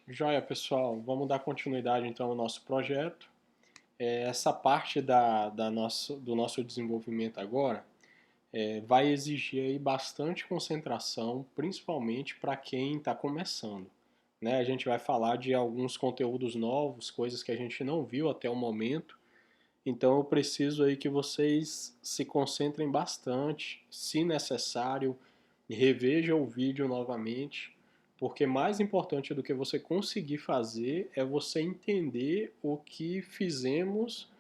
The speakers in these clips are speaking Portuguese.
Joia, pessoal, vamos dar continuidade então ao nosso projeto. Essa parte do nosso desenvolvimento agora vai exigir aí bastante concentração, principalmente para quem está começando. Né? A gente vai falar de alguns conteúdos novos, coisas que a gente não viu até o momento. Então eu preciso aí que vocês se concentrem bastante, se necessário, reveja o vídeo novamente, porque mais importante do que você conseguir fazer é você entender o que fizemos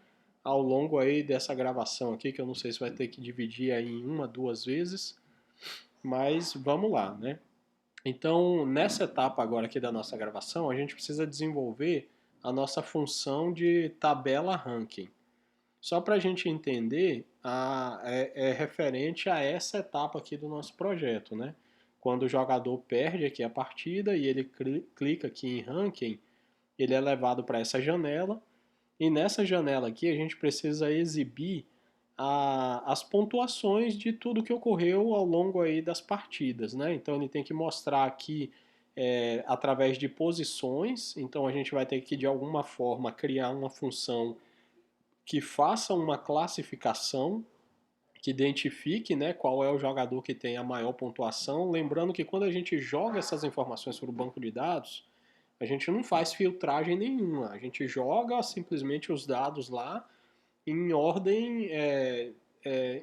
ao longo aí dessa gravação aqui, que eu não sei se vai ter que dividir aí em uma, duas vezes, mas vamos lá, né? Então, nessa etapa agora aqui da nossa gravação, a gente precisa desenvolver a nossa função de tabela ranking. Só para a gente entender, é referente a essa etapa aqui do nosso projeto, né? Quando o jogador perde aqui a partida e ele clica aqui em ranking, ele é levado para essa janela e nessa janela aqui a gente precisa exibir as pontuações de tudo que ocorreu ao longo aí das partidas, né? Então ele tem que mostrar aqui através de posições, então a gente vai ter que de alguma forma criar uma função que faça uma classificação que identifique, né, qual é o jogador que tem a maior pontuação. Lembrando que quando a gente joga essas informações para o banco de dados, a gente não faz filtragem nenhuma. A gente joga simplesmente os dados lá em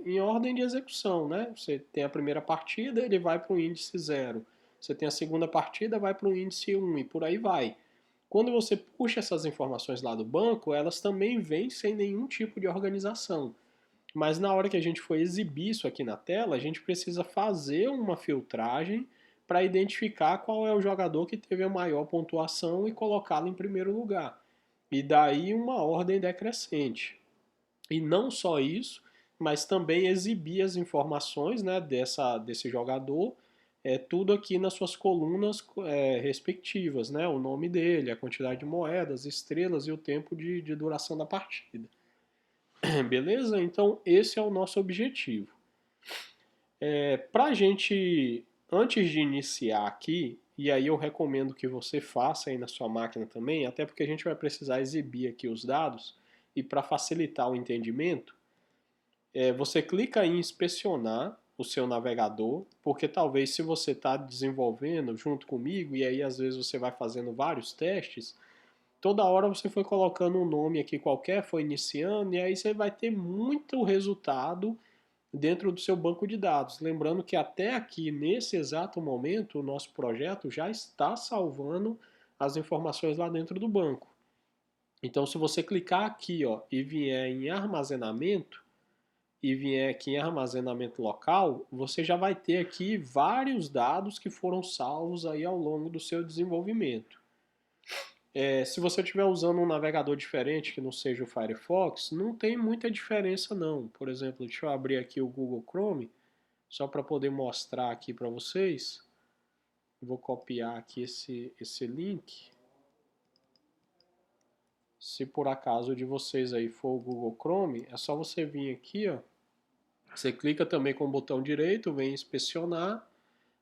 em ordem de execução. Né? Você tem a primeira partida, ele vai para o índice 0. Você tem a segunda partida, vai para o índice 1 e por aí vai. Quando você puxa essas informações lá do banco, elas também vêm sem nenhum tipo de organização. Mas na hora que a gente for exibir isso aqui na tela, a gente precisa fazer uma filtragem para identificar qual é o jogador que teve a maior pontuação e colocá-lo em primeiro lugar. E daí uma ordem decrescente. E não só isso, mas também exibir as informações, né, desse jogador, tudo aqui nas suas colunas respectivas, né, o nome dele, a quantidade de moedas, estrelas e o tempo de duração da partida. Beleza? Então esse é o nosso objetivo. Para a gente, antes de iniciar aqui, e aí eu recomendo que você faça aí na sua máquina também, até porque a gente vai precisar exibir aqui os dados, e para facilitar o entendimento, você clica em inspecionar o seu navegador, porque talvez se você está desenvolvendo junto comigo, e aí às vezes você vai fazendo vários testes, toda hora você foi colocando um nome aqui qualquer, foi iniciando, e aí você vai ter muito resultado dentro do seu banco de dados. Lembrando que até aqui, nesse exato momento, o nosso projeto já está salvando as informações lá dentro do banco. Então, se você clicar aqui ó, e vier em armazenamento, e vier aqui em armazenamento local, você já vai ter aqui vários dados que foram salvos aí ao longo do seu desenvolvimento. Se você estiver usando um navegador diferente que não seja o Firefox, não tem muita diferença não. Por exemplo, deixa eu abrir aqui o Google Chrome, só para poder mostrar aqui para vocês. Vou copiar aqui esse link. Se por acaso de vocês aí for o Google Chrome, é só você vir aqui, ó. Você clica também com o botão direito, vem inspecionar.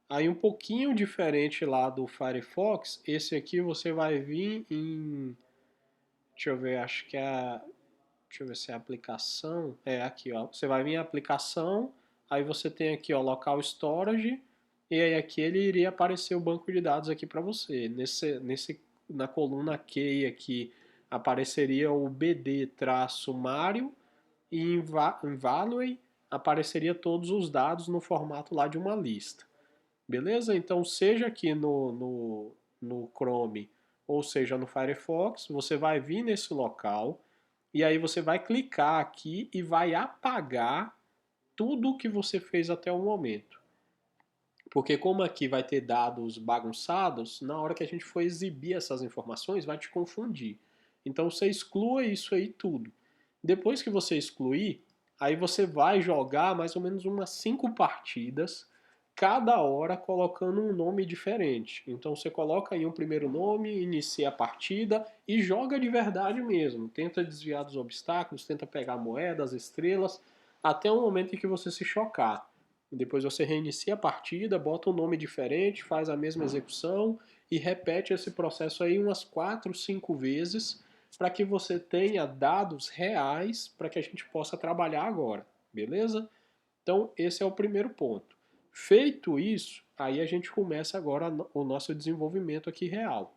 Aí um pouquinho diferente lá do Firefox, esse aqui você vai vir em, deixa eu ver, acho que é, deixa eu ver se é aplicação, aqui ó, você vai vir em aplicação, aí você tem aqui ó, local storage, e aí aqui ele iria aparecer o banco de dados aqui para você, na coluna Q aqui apareceria o BD-Mario, e em Value apareceria todos os dados no formato lá de uma lista. Beleza? Então, seja aqui no Chrome ou seja no Firefox, você vai vir nesse local e aí você vai clicar aqui e vai apagar tudo o que você fez até o momento. Porque como aqui vai ter dados bagunçados, na hora que a gente for exibir essas informações, vai te confundir. Então você exclua isso aí tudo. Depois que você excluir, aí você vai jogar mais ou menos umas 5 partidas, cada hora colocando um nome diferente. Então você coloca aí um primeiro nome, inicia a partida e joga de verdade mesmo. Tenta desviar dos obstáculos, tenta pegar moedas, estrelas, até o momento em que você se chocar. Depois você reinicia a partida, bota um nome diferente, faz a mesma execução e repete esse processo aí umas 4, 5 vezes para que você tenha dados reais para que a gente possa trabalhar agora, beleza? Então, esse é o primeiro ponto. Feito isso, aí a gente começa agora o nosso desenvolvimento aqui real.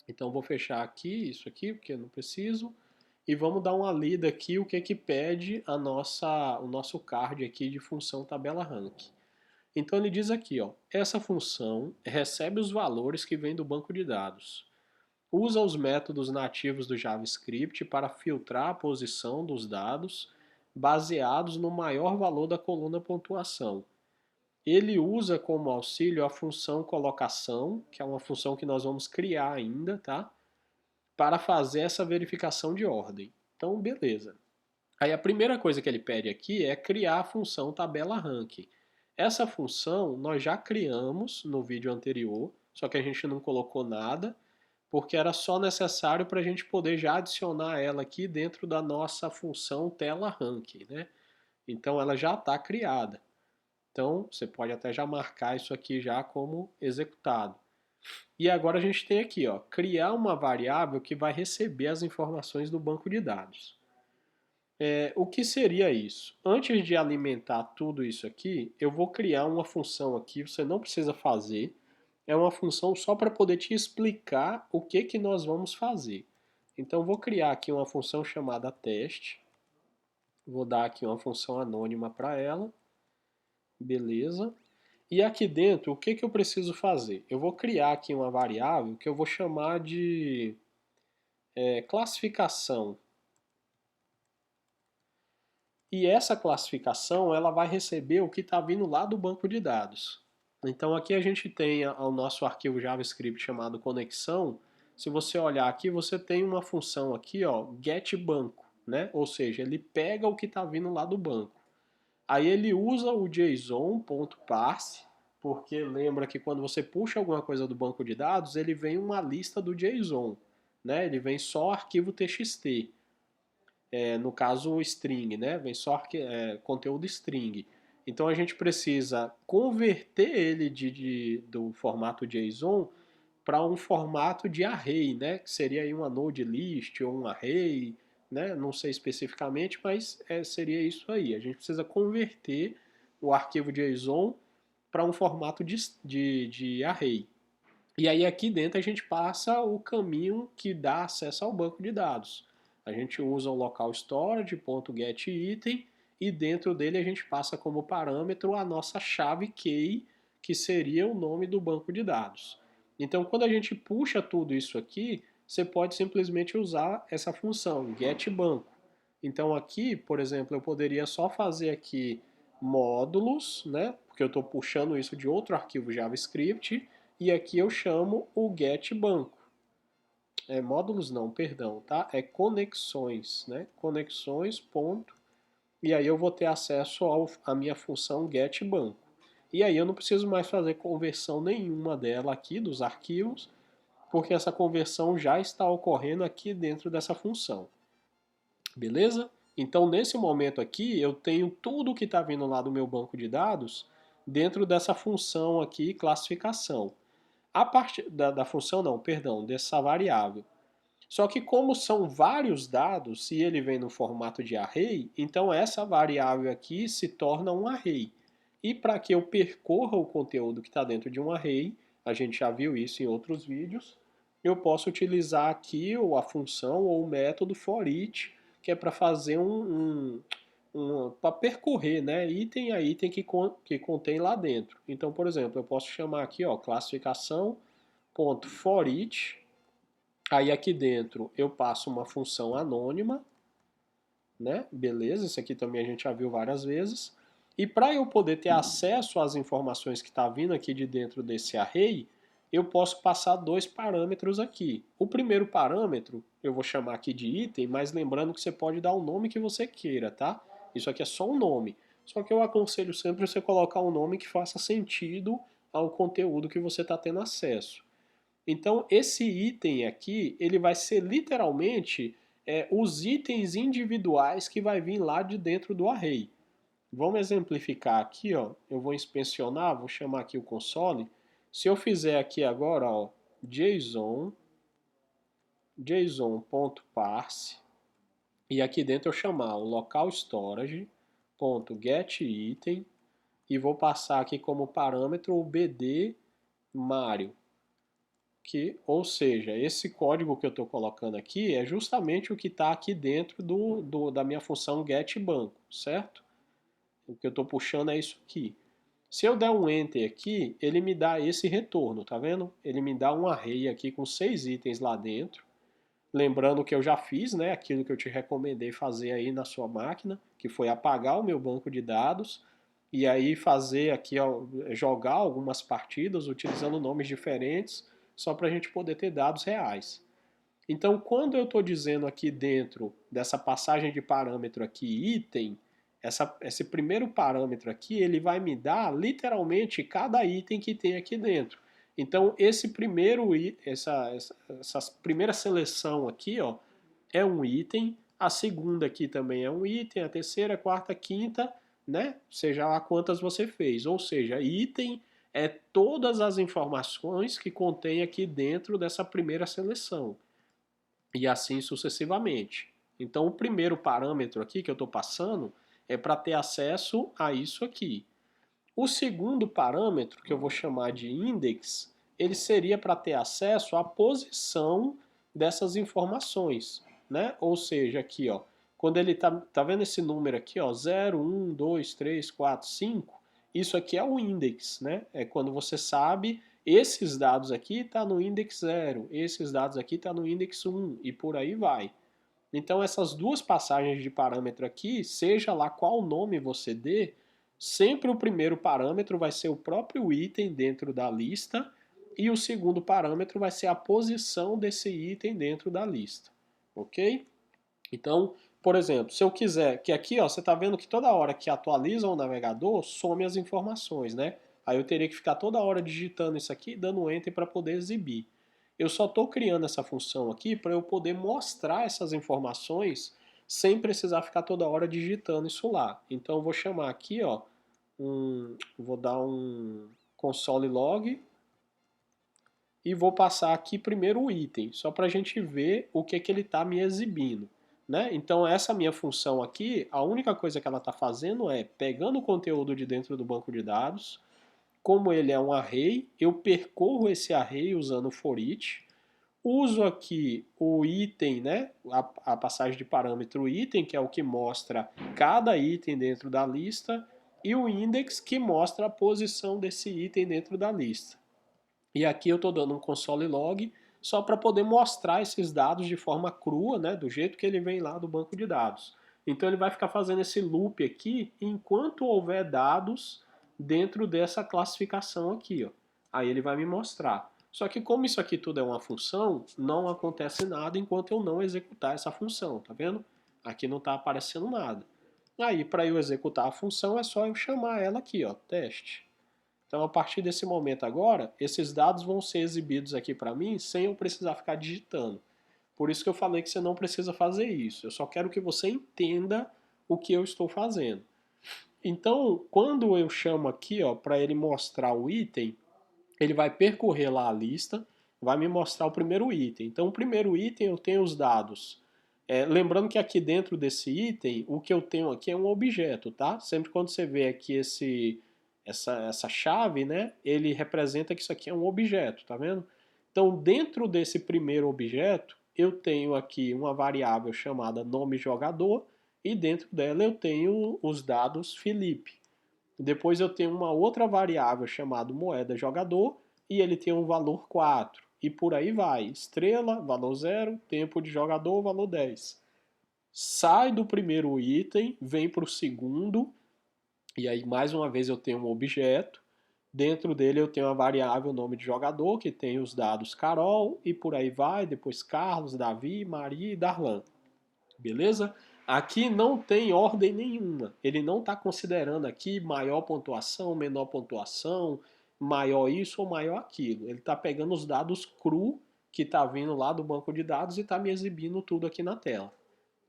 Então, vou fechar aqui, isso aqui, porque eu não preciso, e vamos dar uma lida aqui o que é que pede o nosso card aqui de função tabela rank. Então ele diz aqui, ó, essa função recebe os valores que vêm do banco de dados. Usa os métodos nativos do JavaScript para filtrar a posição dos dados baseados no maior valor da coluna pontuação. Ele usa como auxílio a função colocação, que é uma função que nós vamos criar ainda, tá? Para fazer essa verificação de ordem. Então, beleza. Aí a primeira coisa que ele pede aqui é criar a função tabela ranking. Essa função nós já criamos no vídeo anterior, só que a gente não colocou nada, porque era só necessário para a gente poder já adicionar ela aqui dentro da nossa função tela ranking, né? Então ela já está criada. Então você pode até já marcar isso aqui já como executado. E agora a gente tem aqui, ó, criar uma variável que vai receber as informações do banco de dados. O que seria isso? Antes de alimentar tudo isso aqui, eu vou criar uma função aqui, você não precisa fazer, é uma função só para poder te explicar o que que nós vamos fazer. Então vou criar aqui uma função chamada teste, vou dar aqui uma função anônima para ela, beleza. E aqui dentro, o que que eu preciso fazer? Eu vou criar aqui uma variável que eu vou chamar de classificação. E essa classificação ela vai receber o que está vindo lá do banco de dados. Então aqui a gente tem o nosso arquivo JavaScript chamado conexão. Se você olhar aqui, você tem uma função aqui, ó, getBanco, né? Ou seja, ele pega o que está vindo lá do banco. Aí ele usa o JSON.parse, porque lembra que quando você puxa alguma coisa do banco de dados, ele vem uma lista do JSON, né? Ele vem só arquivo TXT. No caso o string, né? Vem só conteúdo string. Então a gente precisa converter ele do formato JSON para um formato de array, né? Que seria aí uma node list ou um array, né? Não sei especificamente, mas seria isso aí. A gente precisa converter o arquivo JSON para um formato de array. E aí aqui dentro a gente passa o caminho que dá acesso ao banco de dados. A gente usa o local storage.getItem e dentro dele a gente passa como parâmetro a nossa chave key, que seria o nome do banco de dados. Então quando a gente puxa tudo isso aqui, você pode simplesmente usar essa função getBanco. Então aqui, por exemplo, eu poderia só fazer aqui módulos, né? Porque eu estou puxando isso de outro arquivo JavaScript, e aqui eu chamo o getBanco. Módulos não, perdão, tá? É conexões, né? Conexões, ponto. E aí eu vou ter acesso à minha função getBanco. E aí eu não preciso mais fazer conversão nenhuma dela aqui, dos arquivos, porque essa conversão já está ocorrendo aqui dentro dessa função. Beleza? Então nesse momento aqui eu tenho tudo que está vindo lá do meu banco de dados dentro dessa função aqui, classificação. A parte da função não, perdão, dessa variável. Só que como são vários dados e ele vem no formato de array, então essa variável aqui se torna um array. E para que eu percorra o conteúdo que está dentro de um array, a gente já viu isso em outros vídeos, eu posso utilizar aqui a função ou o método forEach, que é para fazer para percorrer, né, item a item que contém lá dentro. Então, por exemplo, eu posso chamar aqui, ó, classificação.forEach. Aí aqui dentro eu passo uma função anônima, né? Beleza, isso aqui também a gente já viu várias vezes. E para eu poder ter acesso às informações que está vindo aqui de dentro desse array, eu posso passar dois parâmetros aqui. O primeiro parâmetro eu vou chamar aqui de item, mas lembrando que você pode dar o nome que você queira, tá? Isso aqui é só um nome. Só que eu aconselho sempre você colocar um nome que faça sentido ao conteúdo que você está tendo acesso. Então esse item aqui, ele vai ser literalmente os itens individuais que vai vir lá de dentro do array. Vamos exemplificar aqui, ó. Eu vou inspecionar, vou chamar aqui o console. Se eu fizer aqui agora, ó, JSON.parse, e aqui dentro eu chamar o local storage.getItem e vou passar aqui como parâmetro o BD Mario, ou seja, esse código que eu estou colocando aqui é justamente o que está aqui dentro da minha função getBanco, certo? O que eu estou puxando é isso aqui. Se eu der um Enter aqui, ele me dá esse retorno, tá vendo? Ele me dá um array aqui com 6 itens lá dentro. Lembrando que eu já fiz, né, aquilo que eu te recomendei fazer aí na sua máquina, que foi apagar o meu banco de dados e aí fazer aqui, ó, jogar algumas partidas utilizando nomes diferentes, só para a gente poder ter dados reais. Então, quando eu estou dizendo aqui dentro dessa passagem de parâmetro aqui, item, esse primeiro parâmetro aqui, ele vai me dar literalmente cada item que tem aqui dentro. Então, essa primeira seleção aqui, ó, é um item, a segunda aqui também é um item, a terceira, a quarta, a quinta, né? Seja lá quantas você fez. Ou seja, item é todas as informações que contém aqui dentro dessa primeira seleção. E assim sucessivamente. Então, o primeiro parâmetro aqui que eu estou passando é para ter acesso a isso aqui. O segundo parâmetro, que eu vou chamar de index, ele seria para ter acesso à posição dessas informações, né? Ou seja, aqui, ó, quando ele tá vendo esse número aqui, ó, 0, 1, 2, 3, 4, 5, isso aqui é o index, né? É quando você sabe esses dados aqui tá no index 0, esses dados aqui tá no index 1 e por aí vai. Então essas duas passagens de parâmetro aqui, seja lá qual nome você dê, sempre o primeiro parâmetro vai ser o próprio item dentro da lista e o segundo parâmetro vai ser a posição desse item dentro da lista, ok? Então, por exemplo, se eu quiser, que aqui ó, você está vendo que toda hora que atualiza o navegador, some as informações, né? Aí eu teria que ficar toda hora digitando isso aqui, dando Enter para poder exibir. Eu só estou criando essa função aqui para eu poder mostrar essas informações sem precisar ficar toda hora digitando isso lá. Então eu vou chamar aqui, ó, vou dar um console log e vou passar aqui primeiro o item, só para a gente ver o que ele está me exibindo. Né? Então essa minha função aqui, a única coisa que ela está fazendo é pegando o conteúdo de dentro do banco de dados, como ele é um array, eu percorro esse array usando for each, uso aqui o item, né? a passagem de parâmetro item, que é o que mostra cada item dentro da lista, e o index, que mostra a posição desse item dentro da lista. E aqui eu estou dando um console log só para poder mostrar esses dados de forma crua, né, do jeito que ele vem lá do banco de dados. Então ele vai ficar fazendo esse loop aqui enquanto houver dados dentro dessa classificação aqui, ó. Aí ele vai me mostrar. Só que como isso aqui tudo é uma função, não acontece nada enquanto eu não executar essa função, tá vendo? Aqui não está aparecendo nada. Aí para eu executar a função é só eu chamar ela aqui, ó, teste. Então, a partir desse momento agora, esses dados vão ser exibidos aqui para mim sem eu precisar ficar digitando. Por isso que eu falei que você não precisa fazer isso. Eu só quero que você entenda o que eu estou fazendo. Então, quando eu chamo aqui para ele mostrar o item, ele vai percorrer lá a lista, vai me mostrar o primeiro item. Então, o primeiro item eu tenho os dados. Lembrando que aqui dentro desse item, o que eu tenho aqui é um objeto, tá? Sempre quando você vê aqui essa chave, né, ele representa que isso aqui é um objeto, tá vendo? Então, dentro desse primeiro objeto, eu tenho aqui uma variável chamada nome jogador e dentro dela eu tenho os dados Felipe. Depois eu tenho uma outra variável chamada moeda jogador e ele tem um valor 4. E por aí vai. Estrela, valor 0, tempo de jogador, valor 10. Sai do primeiro item, vem para o segundo, e aí mais uma vez eu tenho um objeto. Dentro dele eu tenho a variável nome de jogador, que tem os dados Carol, e por aí vai, depois Carlos, Davi, Maria e Darlan. Beleza? Aqui não tem ordem nenhuma. Ele não está considerando aqui maior pontuação, menor pontuação, maior isso ou maior aquilo. Ele está pegando os dados cru que está vindo lá do banco de dados e está me exibindo tudo aqui na tela.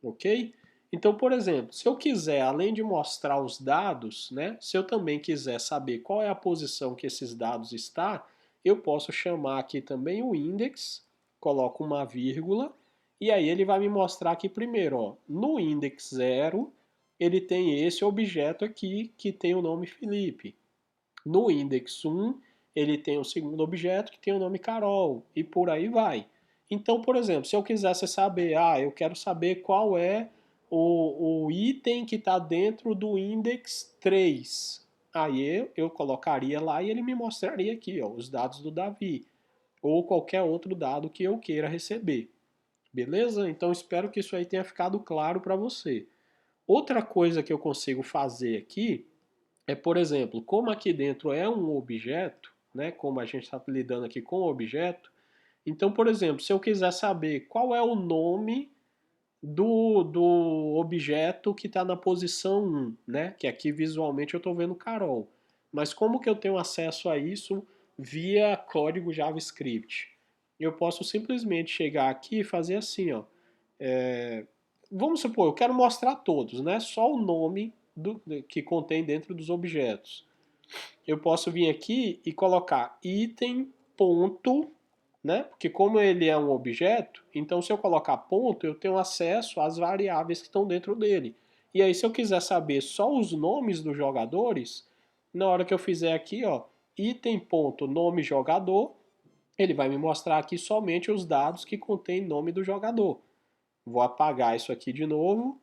Ok? Então, por exemplo, se eu quiser, além de mostrar os dados, né, se eu também quiser saber qual é a posição que esses dados estão, eu posso chamar aqui também o index, coloco uma vírgula, e aí ele vai me mostrar aqui primeiro, ó, no index 0, ele tem esse objeto aqui que tem o nome Felipe. No index 1, ele tem o segundo objeto que tem o nome Carol, e por aí vai. Então, por exemplo, se eu quisesse saber, eu quero saber qual é o item que está dentro do index 3. Aí eu colocaria lá e ele me mostraria aqui, ó, os dados do Davi, ou qualquer outro dado que eu queira receber. Beleza? Então espero que isso aí tenha ficado claro para você. Outra coisa que eu consigo fazer aqui é, por exemplo, como aqui dentro é um objeto, né, como a gente está lidando aqui com o objeto, então, por exemplo, se eu quiser saber qual é o nome do objeto que está na posição 1, né, que aqui visualmente eu estou vendo Carol, mas como que eu tenho acesso a isso via código JavaScript? Eu posso simplesmente chegar aqui e fazer assim, ó, vamos supor, eu quero mostrar todos, né? Só o nome que contém dentro dos objetos. Eu posso vir aqui e colocar item ponto, né? Porque como ele é um objeto, então se eu colocar ponto, eu tenho acesso às variáveis que estão dentro dele. E aí se eu quiser saber só os nomes dos jogadores, na hora que eu fizer aqui, ó, item ponto nome jogador, ele vai me mostrar aqui somente os dados que contêm nome do jogador. Vou apagar isso aqui de novo.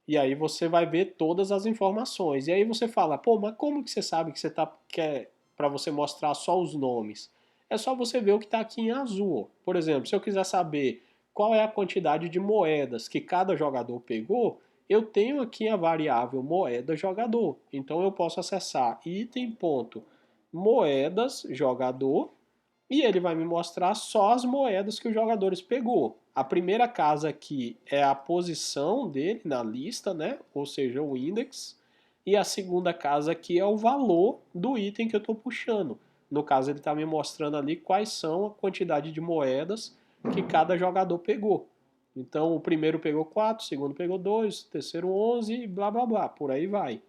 E aí você vai ver todas as informações. E aí você fala, pô, mas como que você sabe que você quer para você mostrar só os nomes? É só você ver o que está aqui em azul. Por exemplo, se eu quiser saber qual é a quantidade de moedas que cada jogador pegou, eu tenho aqui a variável moeda jogador. Então eu posso acessar item.moedas jogador e ele vai me mostrar só as moedas que os jogadores pegou. A primeira casa aqui é a posição dele na lista, né? Ou seja, o index. E a segunda casa aqui é o valor do item que eu estou puxando. No caso, ele está me mostrando ali quais são a quantidade de moedas que cada jogador pegou. Então, o primeiro pegou 4, o segundo pegou 2, o terceiro 11 e blá blá blá, por aí vai.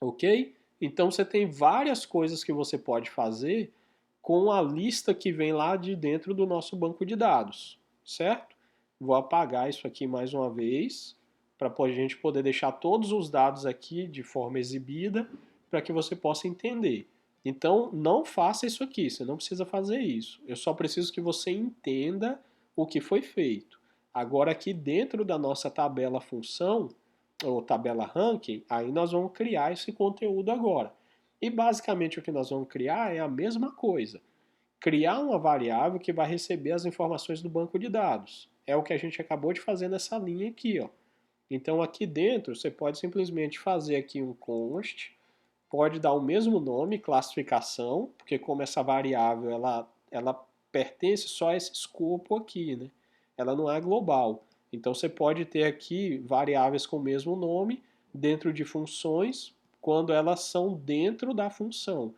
Ok? Então, você tem várias coisas que você pode fazer com a lista que vem lá de dentro do nosso banco de dados, certo? Vou apagar isso aqui mais uma vez, para a gente poder deixar todos os dados aqui de forma exibida, para que você possa entender. Então, não faça isso aqui, você não precisa fazer isso. Eu só preciso que você entenda o que foi feito. Agora, aqui dentro da nossa tabela função, ou tabela ranking, aí nós vamos criar esse conteúdo agora. E basicamente o que nós vamos criar é a mesma coisa. Criar uma variável que vai receber as informações do banco de dados. É o que a gente acabou de fazer nessa linha aqui, ó. Então aqui dentro você pode simplesmente fazer aqui um const, pode dar o mesmo nome, classificação, porque como essa variável ela pertence só a esse escopo aqui, né? Ela não é global. Então você pode ter aqui variáveis com o mesmo nome dentro de funções quando elas são dentro da função.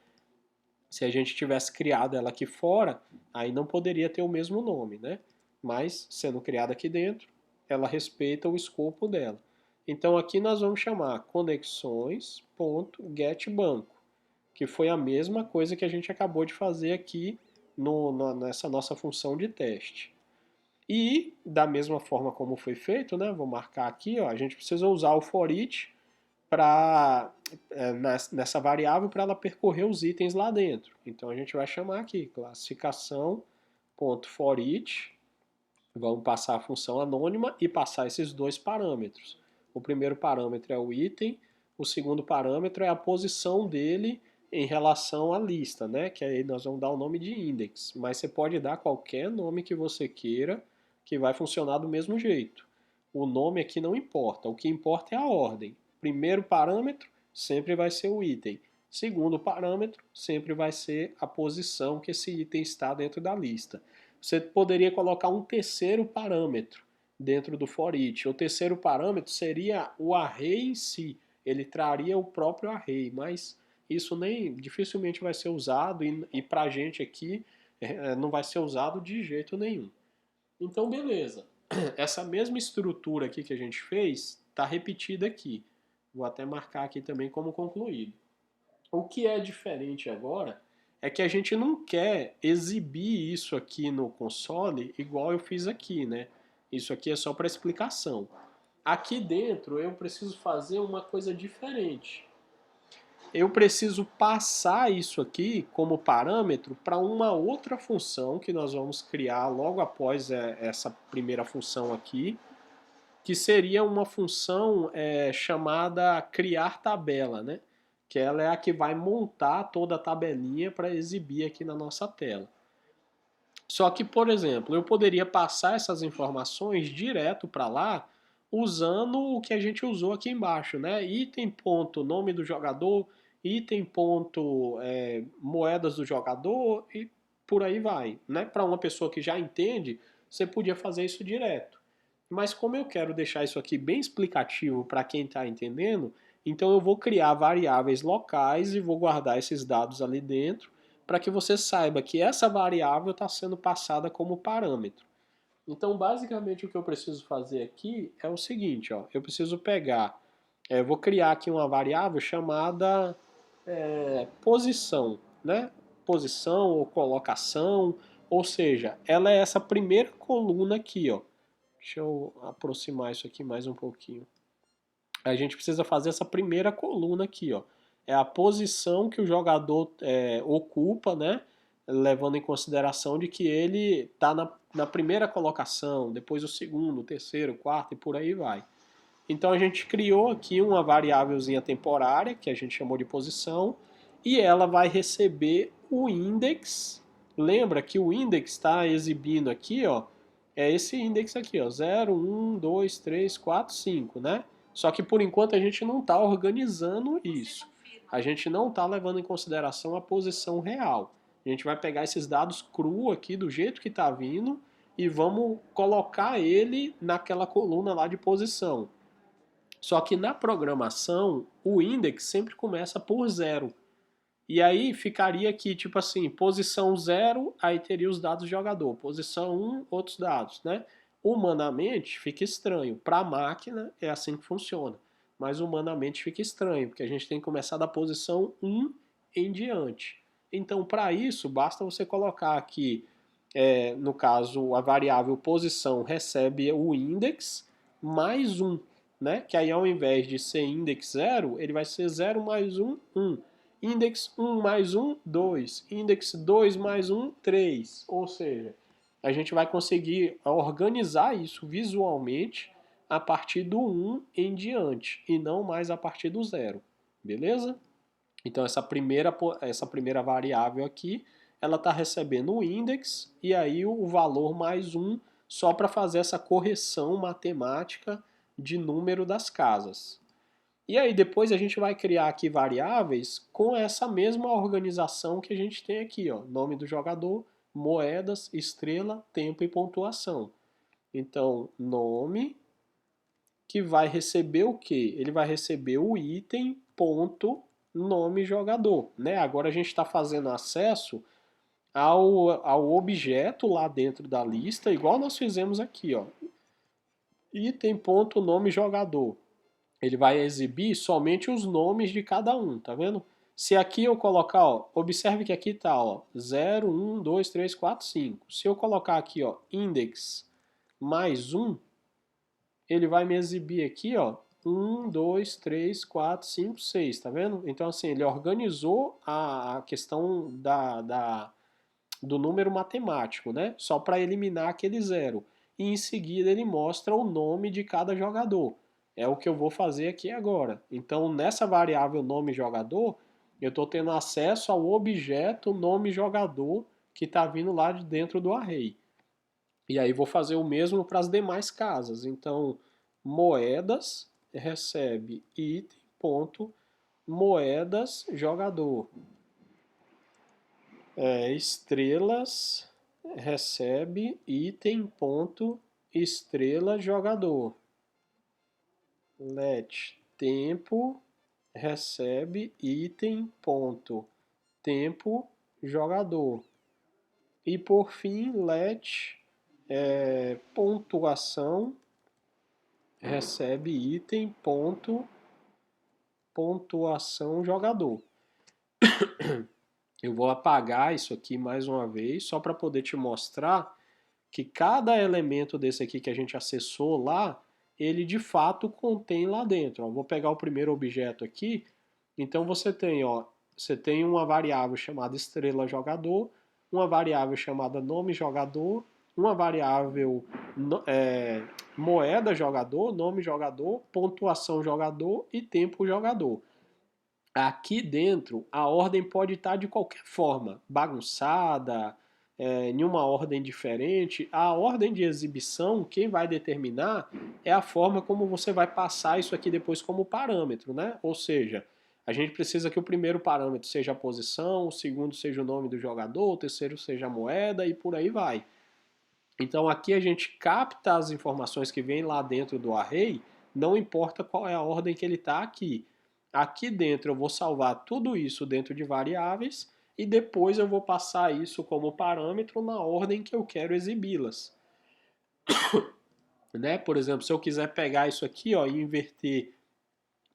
Se a gente tivesse criado ela aqui fora, aí não poderia ter o mesmo nome, né? Mas sendo criada aqui dentro, ela respeita o escopo dela. Então aqui nós vamos chamar conexões.getBanco, que foi a mesma coisa que a gente acabou de fazer aqui nessa nossa função de teste. E da mesma forma como foi feito, né? Vou marcar aqui, ó, a gente precisa usar o for-each nessa variável para ela percorrer os itens lá dentro. Então a gente vai chamar aqui classificação.forEach, vamos passar a função anônima e passar esses dois parâmetros. O primeiro parâmetro é o item, o segundo parâmetro é a posição dele em relação à lista, né? Que aí nós vamos dar o nome de index, mas você pode dar qualquer nome que você queira, que vai funcionar do mesmo jeito. O nome aqui não importa, o que importa é a ordem. Primeiro parâmetro sempre vai ser o item. Segundo parâmetro sempre vai ser a posição que esse item está dentro da lista. Você poderia colocar um terceiro parâmetro dentro do for each. O terceiro parâmetro seria o array em si. Ele traria o próprio array, mas isso nem dificilmente vai ser usado e para a gente aqui não vai ser usado de jeito nenhum. Então, beleza. Essa mesma estrutura aqui que a gente fez está repetida aqui. Vou até marcar aqui também como concluído. O que é diferente agora é que a gente não quer exibir isso aqui no console igual eu fiz aqui, né? Isso aqui é só para explicação. Aqui dentro eu preciso fazer uma coisa diferente. Eu preciso passar isso aqui como parâmetro para uma outra função que nós vamos criar logo após essa primeira função aqui, que seria uma função chamada criar tabela, né? Que ela é a que vai montar toda a tabelinha para exibir aqui na nossa tela. Só que, por exemplo, eu poderia passar essas informações direto para lá usando o que a gente usou aqui embaixo, né? Item ponto nome do jogador, item ponto moedas do jogador e por aí vai, né? Para uma pessoa que já entende, você podia fazer isso direto. Mas como eu quero deixar isso aqui bem explicativo para quem está entendendo, então eu vou criar variáveis locais e vou guardar esses dados ali dentro para que você saiba que essa variável está sendo passada como parâmetro. Então, basicamente, o que eu preciso fazer aqui é o seguinte, ó, eu preciso pegar, vou criar aqui uma variável chamada posição, né? Posição ou colocação, ou seja, ela é essa primeira coluna aqui, ó. Deixa eu aproximar isso aqui mais um pouquinho. A gente precisa fazer essa primeira coluna aqui, ó. É a posição que o jogador ocupa, né? Levando em consideração de que ele está na primeira colocação, depois o segundo, o terceiro, o quarto e por aí vai. Então a gente criou aqui uma variávelzinha temporária, que a gente chamou de posição, e ela vai receber o index. Lembra que o index está exibindo aqui, ó, é esse index aqui, ó, 0, 1, 2, 3, 4, 5, né? Só que por enquanto a gente não está organizando isso. A gente não está levando em consideração a posição real. A gente vai pegar esses dados cru aqui do jeito que está vindo e vamos colocar ele naquela coluna lá de posição. Só que na programação, o index sempre começa por zero. E aí ficaria aqui, tipo assim, posição zero, aí teria os dados do jogador. Posição 1, outros dados, né? Humanamente fica estranho. Para a máquina é assim que funciona. Mas humanamente fica estranho, porque a gente tem que começar da posição 1 em diante. Então, para isso, basta você colocar aqui, no caso, a variável posição recebe o index mais 1, né? Que aí ao invés de ser index 0, ele vai ser 0 mais 1, 1. Index 1 mais 1, 2. Index 2 mais 1, 3. Ou seja, a gente vai conseguir organizar isso visualmente a partir do 1 em diante e não mais a partir do 0. Beleza? Então essa primeira variável aqui, ela está recebendo o index e aí o valor mais 1 só para fazer essa correção matemática de número das casas. E aí depois a gente vai criar aqui variáveis com essa mesma organização que a gente tem aqui, ó, nome do jogador, moedas, estrela, tempo e pontuação. Então, nome que vai receber o quê? Ele vai receber o item ponto nome jogador, né? Agora a gente está fazendo acesso ao objeto lá dentro da lista, igual nós fizemos aqui, ó. Item ponto nome jogador. Ele vai exibir somente os nomes de cada um, tá vendo? Se aqui eu colocar, ó, observe que aqui tá, ó, 0, 1, 2, 3, 4, 5. Se eu colocar aqui, ó, index mais 1, ele vai me exibir aqui, ó, 1, 2, 3, 4, 5, 6, tá vendo? Então, assim, ele organizou a questão do número matemático, né? Só para eliminar aquele zero. E em seguida ele mostra o nome de cada jogador. É o que eu vou fazer aqui agora. Então, nessa variável nome jogador, eu estou tendo acesso ao objeto nome jogador que está vindo lá de dentro do array. E aí vou fazer o mesmo para as demais casas. Então, moedas recebe item ponto moedas jogador. Estrelas recebe item ponto estrela jogador. Let tempo recebe item ponto tempo jogador. E por fim, let pontuação recebe item ponto pontuação jogador. Eu vou apagar isso aqui mais uma vez, só para poder te mostrar que cada elemento desse aqui que a gente acessou lá, ele de fato contém lá dentro. Ó, vou pegar o primeiro objeto aqui. Então você tem uma variável chamada estrela jogador, uma variável chamada nome jogador, uma variável moeda jogador, nome jogador, pontuação jogador e tempo jogador. Aqui dentro, a ordem pode estar de qualquer forma, bagunçada, em uma ordem diferente. A ordem de exibição, quem vai determinar é a forma como você vai passar isso aqui depois como parâmetro, né? Ou seja, a gente precisa que o primeiro parâmetro seja a posição, o segundo seja o nome do jogador, o terceiro seja a moeda e por aí vai. Então aqui a gente capta as informações que vêm lá dentro do array, não importa qual é a ordem que ele está aqui. Aqui dentro eu vou salvar tudo isso dentro de variáveis e depois eu vou passar isso como parâmetro na ordem que eu quero exibi-las. Né? Por exemplo, se eu quiser pegar isso aqui ó, e inverter,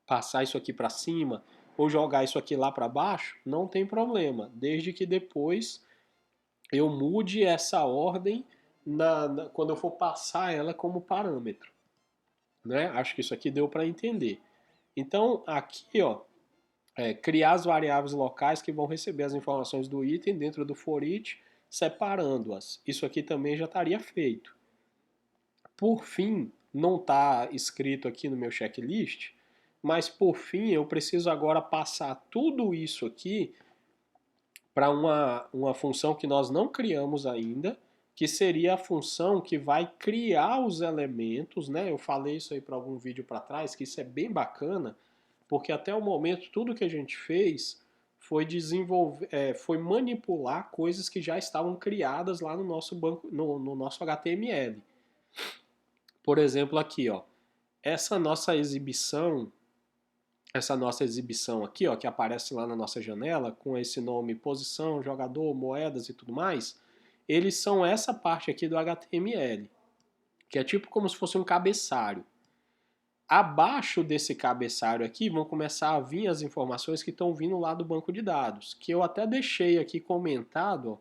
passar isso aqui para cima ou jogar isso aqui lá para baixo, não tem problema, desde que depois eu mude essa ordem quando eu for passar ela como parâmetro. Né? Acho que isso aqui deu para entender. Então, aqui, ó, criar as variáveis locais que vão receber as informações do item dentro do for each, separando-as. Isso aqui também já estaria feito. Por fim, não está escrito aqui no meu checklist, mas por fim eu preciso agora passar tudo isso aqui para uma função que nós não criamos ainda, que seria a função que vai criar os elementos, né? Eu falei isso aí para algum vídeo para trás, que isso é bem bacana, porque até o momento tudo que a gente fez foi desenvolver, foi manipular coisas que já estavam criadas lá no nosso banco, no nosso HTML. Por exemplo, aqui, ó, essa nossa exibição aqui, ó, que aparece lá na nossa janela, com esse nome posição, jogador, moedas e tudo mais, eles são essa parte aqui do HTML, que é tipo como se fosse um cabeçalho. Abaixo desse cabeçalho aqui vão começar a vir as informações que estão vindo lá do banco de dados, que eu até deixei aqui comentado, ó,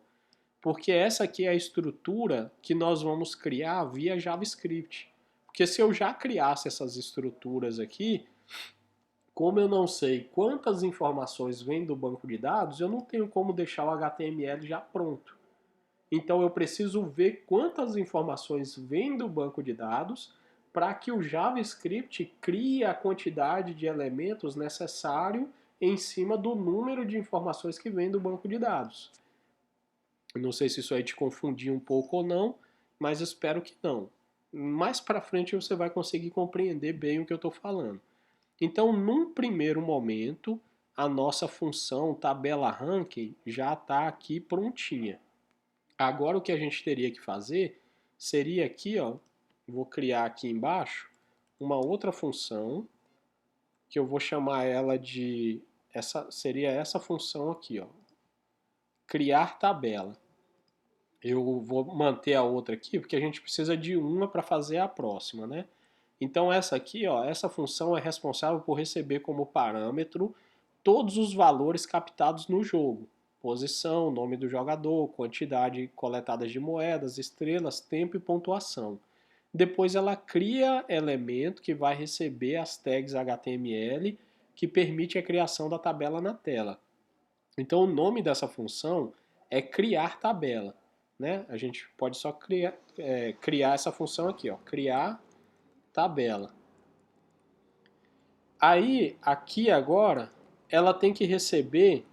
porque essa aqui é a estrutura que nós vamos criar via JavaScript. Porque se eu já criasse essas estruturas aqui, como eu não sei quantas informações vêm do banco de dados, eu não tenho como deixar o HTML já pronto. Então eu preciso ver quantas informações vêm do banco de dados para que o JavaScript crie a quantidade de elementos necessário em cima do número de informações que vem do banco de dados. Não sei se isso aí te confundiu um pouco ou não, mas espero que não. Mais para frente você vai conseguir compreender bem o que eu estou falando. Então, num primeiro momento, a nossa função tabela ranking já está aqui prontinha. Agora o que a gente teria que fazer seria aqui, ó, vou criar aqui embaixo uma outra função que eu vou chamar ela de seria essa função aqui, ó, criar tabela. Eu vou manter a outra aqui porque a gente precisa de uma para fazer a próxima, né? Então essa aqui, ó, essa função é responsável por receber como parâmetro todos os valores captados no jogo. Posição, nome do jogador, quantidade coletada de moedas, estrelas, tempo e pontuação. Depois ela cria elemento que vai receber as tags HTML que permite a criação da tabela na tela. Então o nome dessa função é criar tabela. Né? A gente pode só criar essa função aqui, ó, criar tabela. Aí, aqui agora, ela tem que receber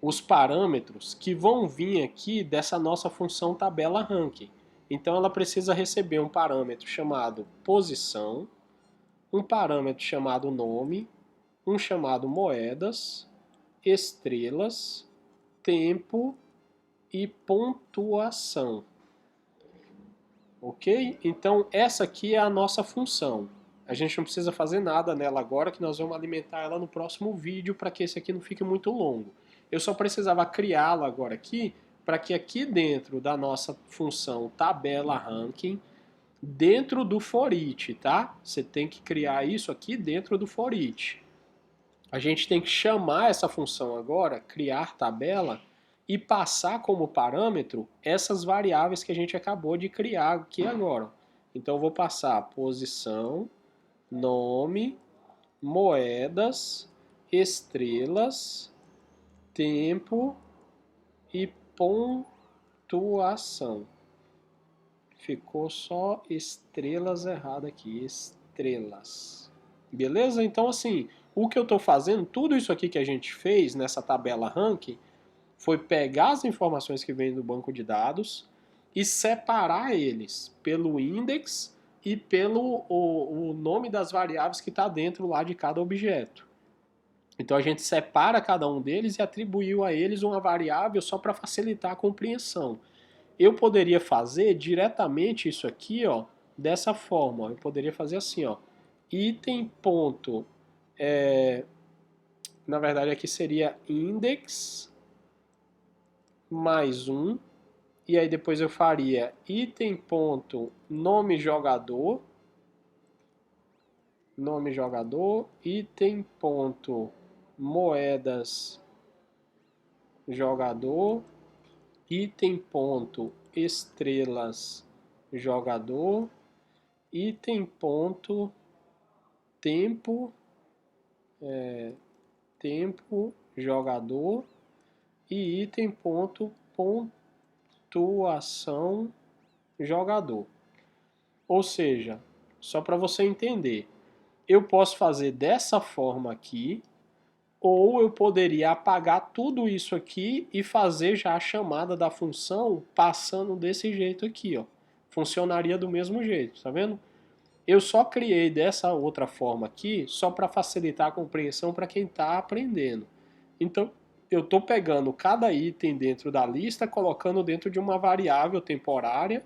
os parâmetros que vão vir aqui dessa nossa função tabela ranking. Então ela precisa receber um parâmetro chamado posição, um parâmetro chamado nome, um chamado moedas, estrelas, tempo e pontuação. Ok? Então essa aqui é a nossa função. A gente não precisa fazer nada nela agora, que nós vamos alimentar ela no próximo vídeo para que esse aqui não fique muito longo. Eu só precisava criá-la agora aqui, para que aqui dentro da nossa função tabela ranking, dentro do for each, tá? Você tem que criar isso aqui dentro do for each. A gente tem que chamar essa função agora, criar tabela, e passar como parâmetro essas variáveis que a gente acabou de criar aqui agora. Então eu vou passar posição, nome, moedas, estrelas, tempo e pontuação. Ficou só estrelas errado aqui, estrelas. Beleza? Então assim, o que eu estou fazendo, tudo isso aqui que a gente fez nessa tabela ranking, foi pegar as informações que vêm do banco de dados e separar eles pelo index e pelo o nome das variáveis que está dentro lá de cada objeto. Então a gente separa cada um deles e atribuiu a eles uma variável só para facilitar a compreensão. Eu poderia fazer diretamente isso aqui, ó, dessa forma. Eu poderia fazer assim, ó, item ponto, na verdade aqui seria index mais um, e aí depois eu faria item ponto nome jogador, item ponto moedas jogador, item ponto estrelas jogador, item ponto tempo jogador e item ponto pontuação jogador. Ou seja, só para você entender, eu posso fazer dessa forma aqui, ou eu poderia apagar tudo isso aqui e fazer já a chamada da função passando desse jeito aqui, ó. Funcionaria do mesmo jeito, tá vendo? Eu só criei dessa outra forma aqui só para facilitar a compreensão para quem está aprendendo. Então, eu estou pegando cada item dentro da lista, colocando dentro de uma variável temporária,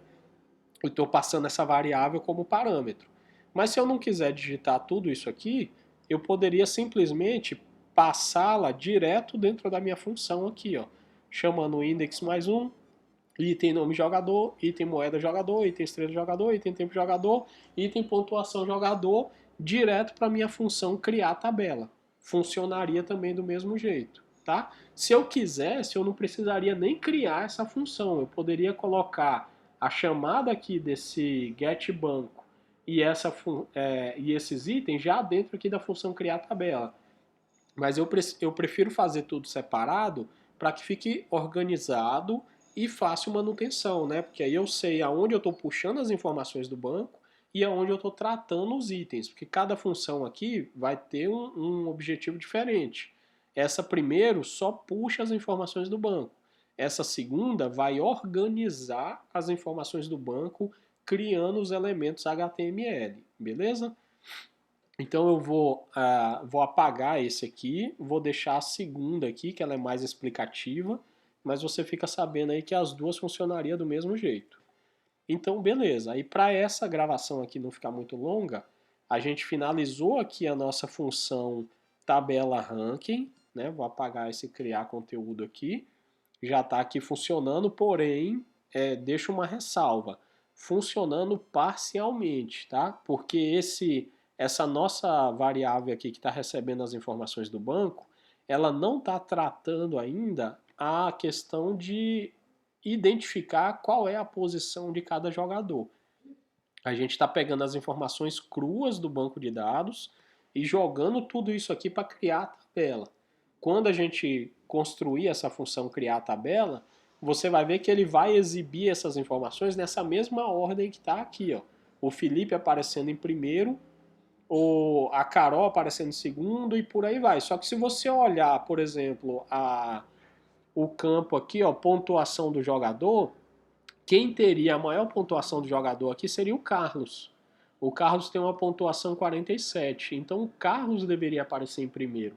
e estou passando essa variável como parâmetro. Mas se eu não quiser digitar tudo isso aqui, eu poderia simplesmente passá-la direto dentro da minha função aqui, ó, chamando o index mais um, item nome jogador, item moeda jogador, item estrela jogador, item tempo jogador, item pontuação jogador, direto para minha função criar tabela. Funcionaria também do mesmo jeito, tá? Se eu quisesse, eu não precisaria nem criar essa função. Eu poderia colocar a chamada aqui desse getBanco e, e esses itens já dentro aqui da função criar tabela. Mas eu prefiro fazer tudo separado para que fique organizado e fácil manutenção, né? Porque aí eu sei aonde eu estou puxando as informações do banco e aonde eu estou tratando os itens, porque cada função aqui vai ter um objetivo diferente. Essa primeiro só puxa as informações do banco. Essa segunda vai organizar as informações do banco, criando os elementos HTML, beleza? Então eu vou apagar esse aqui, vou deixar a segunda aqui, que ela é mais explicativa, mas você fica sabendo aí que as duas funcionariam do mesmo jeito. Então, beleza. Aí para essa gravação aqui não ficar muito longa, a gente finalizou aqui a nossa função tabela ranking, né? Vou apagar esse criar conteúdo aqui. Já está aqui funcionando, porém, deixa uma ressalva. Funcionando parcialmente, tá? Porque essa nossa variável aqui que está recebendo as informações do banco, ela não está tratando ainda a questão de identificar qual é a posição de cada jogador. A gente está pegando as informações cruas do banco de dados e jogando tudo isso aqui para criar a tabela. Quando a gente construir essa função criar a tabela, você vai ver que ele vai exibir essas informações nessa mesma ordem que está aqui, ó. O Felipe aparecendo em primeiro, a Carol aparecendo em segundo e por aí vai. Só que se você olhar, por exemplo, o campo aqui, ó, pontuação do jogador, quem teria a maior pontuação do jogador aqui seria o Carlos. O Carlos tem uma pontuação 47, então o Carlos deveria aparecer em primeiro.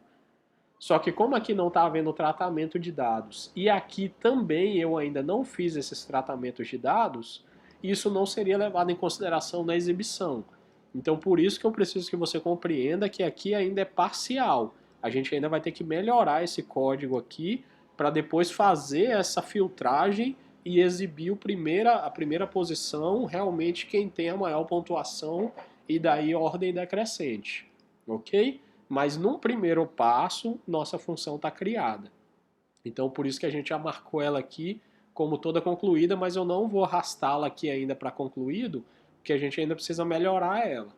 Só que como aqui não está havendo tratamento de dados e aqui também eu ainda não fiz esses tratamentos de dados, isso não seria levado em consideração na exibição. Então por isso que eu preciso que você compreenda que aqui ainda é parcial. A gente ainda vai ter que melhorar esse código aqui para depois fazer essa filtragem e exibir a primeira posição, realmente quem tem a maior pontuação e daí ordem decrescente, ok? Mas num primeiro passo, nossa função está criada. Então por isso que a gente já marcou ela aqui como toda concluída, mas eu não vou arrastá-la aqui ainda para concluído, porque a gente ainda precisa melhorar ela.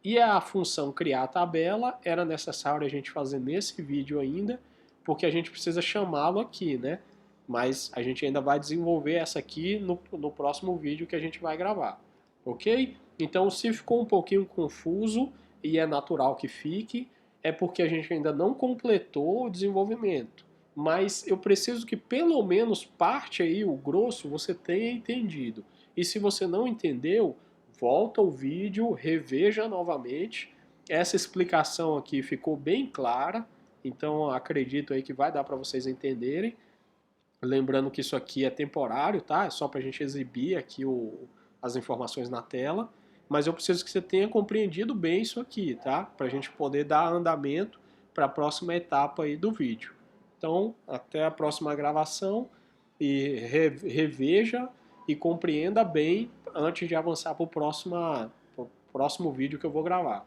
E a função criar tabela era necessário a gente fazer nesse vídeo ainda, porque a gente precisa chamá-lo aqui, né? Mas a gente ainda vai desenvolver essa aqui no próximo vídeo que a gente vai gravar, ok? Então se ficou um pouquinho confuso, e é natural que fique, é porque a gente ainda não completou o desenvolvimento. Mas eu preciso que pelo menos parte aí, o grosso, você tenha entendido. E se você não entendeu, volta ao vídeo, reveja novamente. Essa explicação aqui ficou bem clara, então acredito aí que vai dar para vocês entenderem. Lembrando que isso aqui é temporário, tá? É só para a gente exibir aqui as informações na tela. Mas eu preciso que você tenha compreendido bem isso aqui, tá? Para a gente poder dar andamento para a próxima etapa aí do vídeo. Então, até a próxima gravação e reveja e compreenda bem antes de avançar para o próximo vídeo que eu vou gravar.